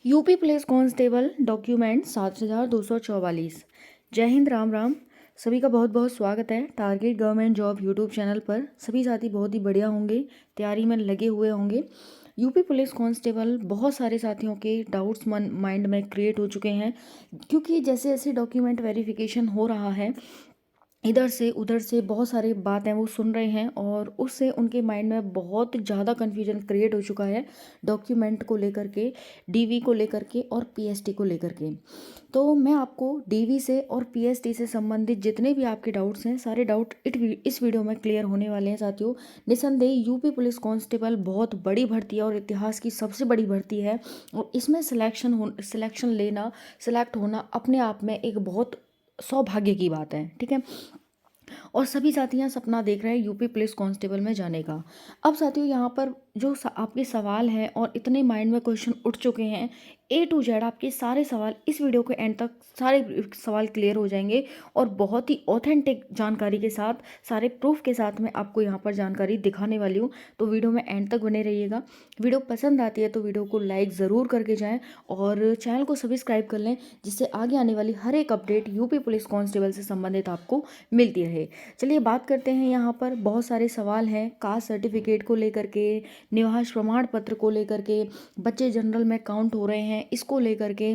UP police constable document 7244। जय हिंद, राम राम। सभी का बहुत बहुत स्वागत है target government job YouTube channel पर। सभी साथी बहुत ही बढ़िया होंगे, तैयारी में लगे हुए होंगे। यूपी पुलिस कांस्टेबल बहुत सारे साथियों के डाउट्स माइंड में क्रिएट हो चुके हैं, क्योंकि जैसे जैसे डॉक्यूमेंट वेरिफिकेशन हो रहा है, इधर से उधर से बहुत सारी बातें वो सुन रहे हैं और उससे उनके माइंड में बहुत ज़्यादा कन्फ्यूजन क्रिएट हो चुका है डॉक्यूमेंट को लेकर के, डीवी को लेकर के और पीएसटी को लेकर के। तो मैं आपको डीवी से और पीएसटी से संबंधित जितने भी आपके डाउट्स हैं, सारे डाउट इस वीडियो में क्लियर होने वाले हैं साथियों। निसंदेह यूपी पुलिस कांस्टेबल बहुत बड़ी भर्ती है और इतिहास की सबसे बड़ी भर्ती है, और इसमें सिलेक्शन लेना, सिलेक्ट होना अपने आप में एक बहुत सौभाग्य की बात है। ठीक है, और सभी साथी यहाँ सपना देख रहे हैं यूपी पुलिस कांस्टेबल में जाने का। अब साथियों यहाँ पर जो आपके सवाल हैं और इतने माइंड में क्वेश्चन उठ चुके हैं, ए टू जेड आपके सारे सवाल इस वीडियो के एंड तक सारे सवाल क्लियर हो जाएंगे, और बहुत ही ऑथेंटिक जानकारी के साथ, सारे प्रूफ के साथ मैं आपको यहाँ पर जानकारी दिखाने वाली हूँ। तो वीडियो में एंड तक बने रहिएगा। वीडियो पसंद आती है तो वीडियो को लाइक ज़रूर करके जाएँ और चैनल को सब्सक्राइब कर लें, जिससे आगे आने वाली हर एक अपडेट यूपी पुलिस कांस्टेबल से संबंधित आपको मिलती रहे। चलिए बात करते हैं। यहाँ पर बहुत सारे सवाल हैं कास्ट सर्टिफिकेट को लेकर के, निवास प्रमाण पत्र को लेकर के, बच्चे जनरल में काउंट हो रहे हैं इसको लेकर के,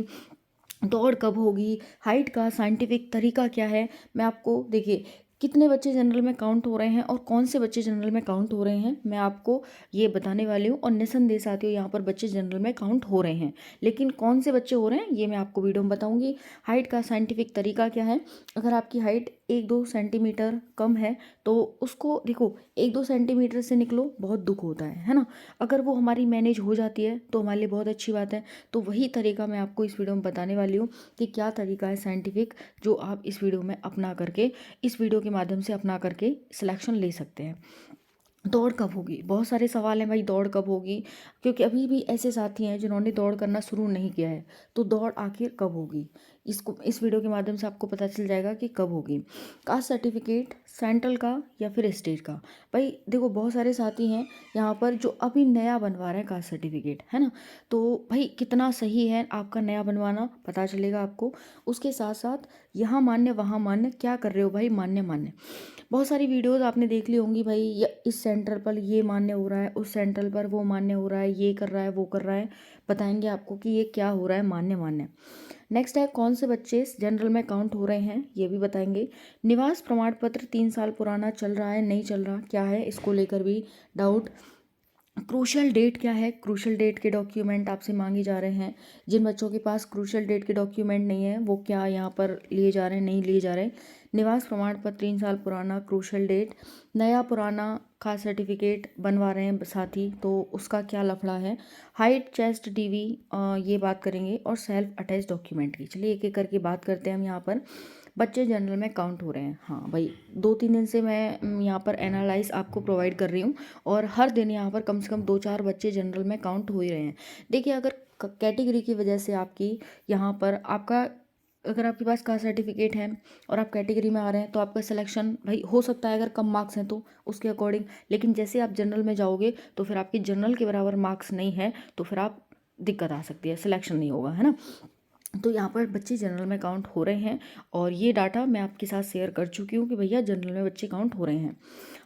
दौड़ कब होगी, हाइट का साइंटिफिक तरीका क्या है। मैं आपको देखिए कितने बच्चे जनरल में काउंट हो रहे हैं और कौन से बच्चे जनरल में काउंट हो रहे हैं, मैं आपको ये बताने वाली हूँ। और निसंदेह साथियों यहाँ पर बच्चे जनरल में काउंट हो रहे हैं, लेकिन कौन से बच्चे हो रहे हैं ये मैं आपको वीडियो में बताऊंगी। हाइट का साइंटिफिक तरीका क्या है, अगर आपकी हाइट 1-2 सेंटीमीटर कम है तो उसको देखो 1-2 सेंटीमीटर से निकलो बहुत दुख होता है ना। अगर वो हमारी मैनेज हो जाती है तो हमारे लिए बहुत अच्छी बात है। तो वही तरीका मैं आपको इस वीडियो में बताने वाली हूँ कि क्या तरीका है साइंटिफिक, जो आप इस वीडियो में अपना करके, इस वीडियो के माध्यम से अपना करके सिलेक्शन ले सकते हैं। दौड़ कब होगी, बहुत सारे सवाल हैं भाई, दौड़ कब होगी, क्योंकि अभी भी ऐसे साथी हैं जिन्होंने दौड़ करना शुरू नहीं किया है। तो दौड़ आखिर कब होगी, इसको इस वीडियो के माध्यम से आपको पता चल जाएगा कि कब होगी। कास्ट सर्टिफिकेट सेंट्रल का या फिर स्टेट का। भाई देखो बहुत सारे साथी हैं यहाँ पर जो अभी नया बनवा रहे हैं कास्ट सर्टिफिकेट, है ना। तो भाई कितना सही है आपका नया बनवाना, पता चलेगा आपको। उसके साथ साथ यहाँ मान्य वहाँ मान्य, क्या कर रहे हो भाई, मान्य मान्य। बहुत सारी वीडियोस आपने देख ली होंगी भाई, इस सेंटर पर ये मान्य हो रहा है, उस सेंटर पर वो मान्य हो रहा है, ये कर रहा है वो कर रहा है। बताएंगे आपको कि ये क्या हो रहा है, मान्य मान्य। नेक्स्ट है कौन से बच्चे जनरल में काउंट हो रहे हैं, ये भी बताएंगे। निवास प्रमाण पत्र 3 साल पुराना चल रहा है नहीं चल रहा, क्या है, इसको लेकर भी डाउट। क्रूशल डेट क्या है, क्रूशल डेट के डॉक्यूमेंट आपसे मांगे जा रहे हैं। जिन बच्चों के पास क्रूशल डेट के डॉक्यूमेंट नहीं है वो क्या यहाँ पर लिए जा रहे हैं, नहीं लिए जा रहे। निवास प्रमाण पत्र 3 साल पुराना, क्रूशल डेट, नया पुराना कास्ट सर्टिफिकेट बनवा रहे हैं साथी, तो उसका क्या लफड़ा है। हाइट, चेस्ट, डीवी, ये बात करेंगे, और सेल्फ अटैच डॉक्यूमेंट की। चलिए एक एक करके बात करते हैं हम। यहाँ पर बच्चे जनरल में काउंट हो रहे हैं, हाँ भाई 2-3 दिन से मैं यहाँ पर एनालाइज आपको प्रोवाइड कर रही हूँ, और हर दिन यहाँ पर कम से कम 2-4 बच्चे जनरल में काउंट हो ही रहे हैं। देखिए अगर कैटेगरी की वजह से आपकी यहाँ पर आपका, अगर आपके पास कास्ट सर्टिफिकेट है और आप कैटेगरी में आ रहे हैं तो आपका सिलेक्शन भाई हो सकता है, अगर कम मार्क्स हैं तो उसके अकॉर्डिंग। लेकिन जैसे आप जनरल में जाओगे तो फिर आपकी जनरल के बराबर मार्क्स नहीं है तो फिर आप दिक्कत आ सकती है, सिलेक्शन नहीं होगा, है ना। तो यहाँ पर बच्चे जनरल में काउंट हो रहे हैं, और ये डाटा मैं आपके साथ शेयर कर चुकी हूँ कि भैया जनरल में बच्चे काउंट हो रहे हैं।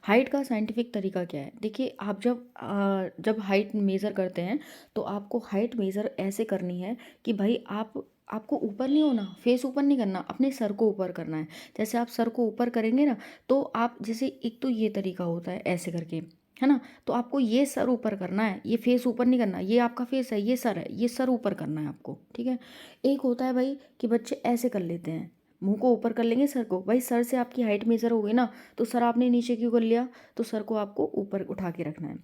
हाइट का साइंटिफिक तरीका क्या है, देखिए आप जब हाइट मेज़र करते हैं तो आपको हाइट मेज़र ऐसे करनी है कि भाई आपको ऊपर नहीं होना, फेस ऊपर नहीं करना, अपने सर को ऊपर करना है। जैसे आप सर को ऊपर करेंगे ना, तो आप जैसे, एक तो ये तरीका होता है ऐसे करके, है ना। तो आपको ये सर ऊपर करना है, ये फेस ऊपर नहीं करना, ये आपका फेस है, ये सर है, ये सर ऊपर करना है आपको, ठीक है। एक होता है भाई कि बच्चे ऐसे कर लेते हैं, मुंह को ऊपर कर लेंगे, सर को, भाई सर से आपकी हाइट मेजर हो गई ना, तो सर आपने नीचे क्यों कर लिया, तो सर को आपको ऊपर उठा के रखना है।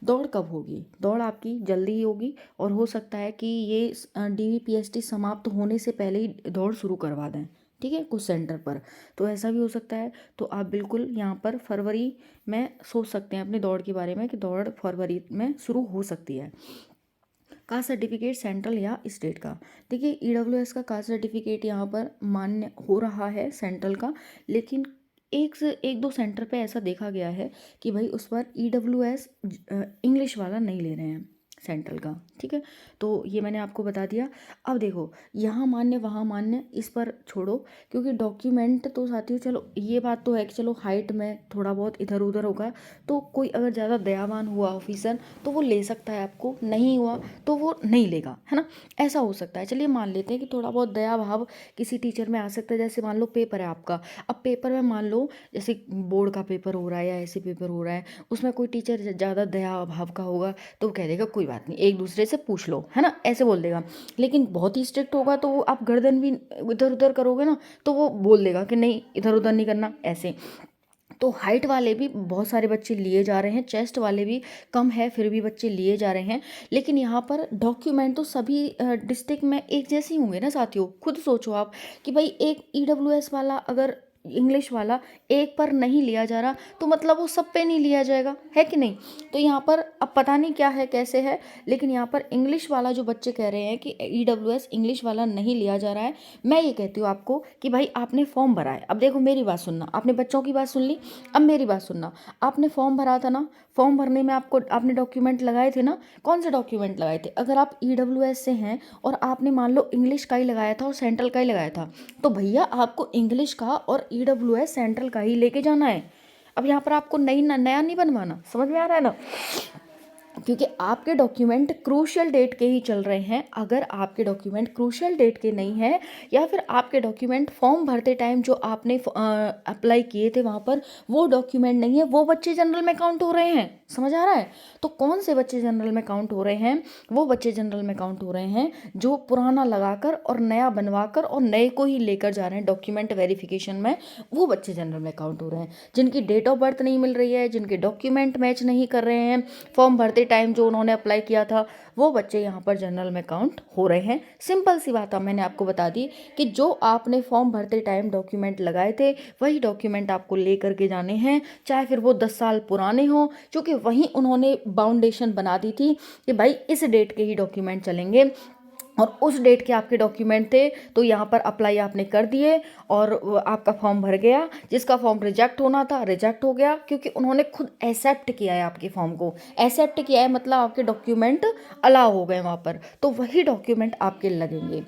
दौड़ कब होगी, दौड़ आपकी जल्दी ही होगी, और हो सकता है कि ये DVPST समाप्त होने से पहले ही दौड़ शुरू करवा दें, ठीक है, कुछ सेंटर पर। तो ऐसा भी हो सकता है। तो आप बिल्कुल यहाँ पर फरवरी में सोच सकते हैं अपनी दौड़ के बारे में कि दौड़ फरवरी में शुरू हो सकती है। कास्ट सर्टिफिकेट सेंट्रल या स्टेट का, देखिए EWS का कास्ट सर्टिफिकेट यहाँ पर मान्य हो रहा है सेंट्रल का, लेकिन एक से एक दो सेंटर पे ऐसा देखा गया है कि भाई उस पर EWS इंग्लिश वाला नहीं ले रहे हैं, सेंट्रल का, ठीक है। तो ये मैंने आपको बता दिया। अब देखो, यहाँ मान्य वहाँ मान्य, इस पर छोड़ो, क्योंकि डॉक्यूमेंट तो साथियों, चलो ये बात तो है कि चलो हाइट में थोड़ा बहुत इधर उधर होगा, तो कोई अगर ज़्यादा दयावान हुआ ऑफिसर तो वो ले सकता है, आपको नहीं हुआ तो वो नहीं लेगा, है ना, ऐसा हो सकता है। चलिए मान लेते हैं कि थोड़ा बहुत दया भाव किसी टीचर में आ सकता है। जैसे मान लो पेपर है आपका, अब पेपर में मान लो जैसे बोर्ड का पेपर हो रहा है या ऐसे पेपर हो रहा है, उसमें कोई टीचर ज़्यादा दया भाव का होगा तो वो कह देगा कोई बात नहीं, एक दूसरे से पूछ लो, है ना, ऐसे बोल देगा। लेकिन बहुत ही स्ट्रिक्ट होगा तो वो आप गर्दन भी इधर उधर करोगे ना, तो वो बोल देगा कि नहीं इधर उधर नहीं करना, ऐसे। तो हाइट वाले भी बहुत सारे बच्चे लिए जा रहे हैं, चेस्ट वाले भी कम है फिर भी बच्चे लिए जा रहे हैं। लेकिन यहाँ पर डॉक्यूमेंट तो सभी डिस्ट्रिक्ट में एक जैसे ही होंगे ना साथियों। खुद सोचो आप कि भाई एक ईडब्ल्यूएस वाला अगर इंग्लिश वाला एक पर नहीं लिया जा रहा तो मतलब वो सब पे नहीं लिया जाएगा, है कि नहीं। तो यहाँ पर अब पता नहीं क्या है कैसे है, लेकिन यहाँ पर इंग्लिश वाला जो बच्चे कह रहे हैं कि ईडब्ल्यूएस इंग्लिश वाला नहीं लिया जा रहा है। मैं ये कहती हूँ आपको कि भाई आपने फॉर्म भरा है, अब देखो मेरी बात सुनना, आपने बच्चों की बात सुन ली, अब मेरी बात सुनना। आपने फॉर्म भरा था ना, फॉर्म भरने में आपको आपने डॉक्यूमेंट लगाए थे ना, कौन से डॉक्यूमेंट लगाए थे। अगर आप ईडब्ल्यूएस से हैं और आपने मान लो इंग्लिश का ही लगाया था और सेंट्रल का ही लगाया था, तो भैया आपको इंग्लिश का और ईडब्ल्यूएस सेंट्रल का ही लेके जाना है। अब यहाँ पर आपको नया नहीं बनवाना, समझ में आ रहा है ना, क्योंकि आपके डॉक्यूमेंट क्रूशियल डेट के ही चल रहे हैं। अगर आपके डॉक्यूमेंट क्रूशियल डेट के नहीं है, या फिर आपके डॉक्यूमेंट फॉर्म भरते टाइम जो आपने अप्लाई किए थे वहाँ पर वो डॉक्यूमेंट नहीं है, वो बच्चे जनरल में काउंट हो रहे हैं। समझ आ रहा है। तो कौन से बच्चे जनरल में काउंट हो रहे हैं, वो बच्चे जनरल में काउंट हो रहे हैं जो पुराना लगाकर और नया बनवाकर और नए को ही लेकर जा रहे हैं डॉक्यूमेंट वेरिफिकेशन में, वो बच्चे जनरल में काउंट हो रहे हैं। जिनकी डेट ऑफ बर्थ नहीं मिल रही है, जिनके डॉक्यूमेंट मैच नहीं कर रहे हैं फॉर्म भरते टाइम जो उन्होंने अप्लाई किया था, वो बच्चे यहाँ पर जनरल में काउंट हो रहे हैं। सिंपल सी बात है, मैंने आपको बता दी कि जो आपने फॉर्म भरते टाइम डॉक्यूमेंट लगाए थे वही डॉक्यूमेंट आपको ले करके जाने हैं, चाहे फिर वो 10 साल पुराने हों, क्योंकि वहीं उन्होंने बाउंडेशन बना दी थी कि भाई इस डेट के ही डॉक्यूमेंट चलेंगे और उस डेट के आपके डॉक्यूमेंट थे। तो यहाँ पर अप्लाई आपने कर दिए और आपका फॉर्म भर गया। जिसका फॉर्म रिजेक्ट होना था रिजेक्ट हो गया, क्योंकि उन्होंने खुद एक्सेप्ट किया है आपके फॉर्म को। एक्सेप्ट किया है मतलब आपके डॉक्यूमेंट अलाउ हो गए वहाँ पर, तो वही डॉक्यूमेंट आपके लगेंगे।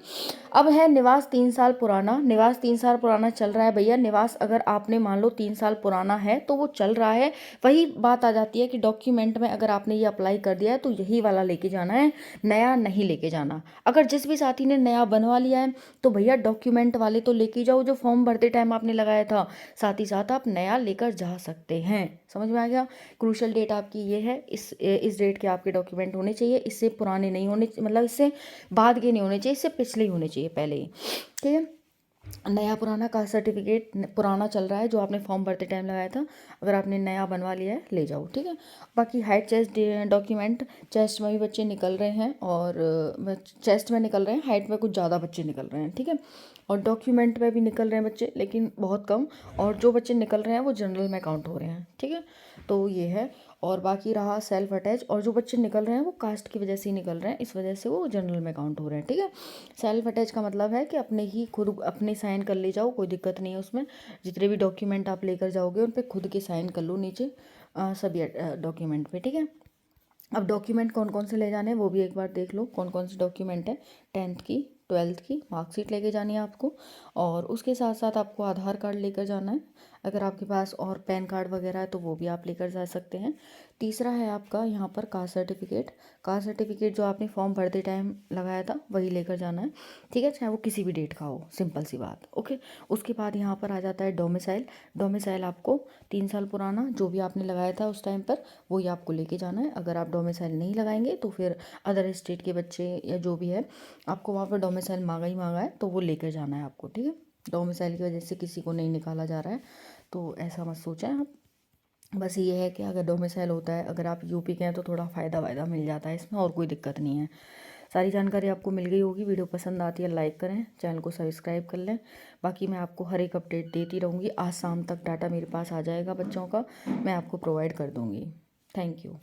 अब है निवास 3 साल पुराना। निवास 3 साल पुराना चल रहा है भैया। निवास अगर आपने मान लो 3 साल पुराना है तो वो चल रहा है। वही बात आ जाती है कि डॉक्यूमेंट में अगर आपने ये अप्लाई कर दिया है तो यही वाला लेके जाना है, नया नहीं लेके जाना। अगर जिस भी साथी ने नया बनवा लिया है तो भैया डॉक्यूमेंट वाले तो लेके जाओ जो फॉर्म भरते टाइम आपने लगाया था, साथ ही साथ आप नया लेकर जा सकते हैं। समझ में आ गया। क्रूशल डेट आपकी ये है, इस डेट के आपके डॉक्यूमेंट होने चाहिए, इससे पुराने नहीं होने, मतलब इससे बाद के नहीं होने चाहिए, इससे पिछले ही होने चाहिए पहले ही। ठीक है। नया पुराना कास्ट सर्टिफिकेट पुराना चल रहा है जो आपने फॉर्म भरते टाइम लगाया था, अगर आपने नया बनवा लिया है ले जाओ। ठीक है। बाकी हाइट चेस्ट डॉक्यूमेंट, चेस्ट में भी बच्चे निकल रहे हैं और चेस्ट में निकल रहे हैं, हाइट में कुछ ज़्यादा बच्चे निकल रहे हैं। ठीक है। और डॉक्यूमेंट में भी निकल रहे हैं बच्चे लेकिन बहुत कम, और जो बच्चे निकल रहे हैं वो जनरल में काउंट हो रहे हैं। ठीक है। तो ये है। और बाकी रहा सेल्फ अटैच, और जो बच्चे निकल रहे हैं वो कास्ट की वजह से ही निकल रहे हैं, इस वजह से वो जनरल में काउंट हो रहे हैं। ठीक है। सेल्फ अटैच का मतलब है कि अपने ही खुद अपने साइन कर ले जाओ, कोई दिक्कत नहीं है उसमें। जितने भी डॉक्यूमेंट आप लेकर जाओगे उन पे खुद के साइन कर लो नीचे सभी डॉक्यूमेंट पे। ठीक है। अब डॉक्यूमेंट कौन कौन से ले जाने हैं वो भी एक बार देख लो, कौन कौन से डॉक्यूमेंट है। 10th की 12th की मार्कशीट लेके जानी है आपको, और उसके साथ साथ आपको आधार कार्ड लेकर जाना है। अगर आपके पास और पैन कार्ड वगैरह है तो वो भी आप लेकर जा सकते हैं। तीसरा है आपका यहाँ पर कास्ट सर्टिफिकेट। कास्ट सर्टिफिकेट जो आपने फॉर्म भरते टाइम लगाया था वही लेकर जाना है। ठीक है। चाहे वो किसी भी डेट का हो, सिंपल सी बात। ओके। उसके बाद यहाँ पर आ जाता है डोमिसाइल। डोमिसाइल आपको 3 साल पुराना जो भी आपने लगाया था उस टाइम पर वही आपको लेके जाना है। अगर आप डोमिसाइल नहीं लगाएंगे तो फिर अदर स्टेट के बच्चे या जो भी है आपको वहाँ पर डोमिसाइल मांगा ही मांगा है तो वो लेकर जाना है आपको। ठीक है। डोमिसाइल की वजह से किसी को नहीं निकाला जा रहा है तो ऐसा मत सोचें आप। बस ये है कि अगर डोमिसाइल होता है, अगर आप यूपी के हैं तो थोड़ा फ़ायदा वायदा मिल जाता है इसमें, और कोई दिक्कत नहीं है। सारी जानकारी आपको मिल गई होगी। वीडियो पसंद आती है लाइक करें, चैनल को सब्सक्राइब कर लें। बाकी मैं आपको हर एक अपडेट देती रहूँगी। आज शाम तक डाटा मेरे पास आ जाएगा बच्चों का, मैं आपको प्रोवाइड कर दूँगी। Thank you.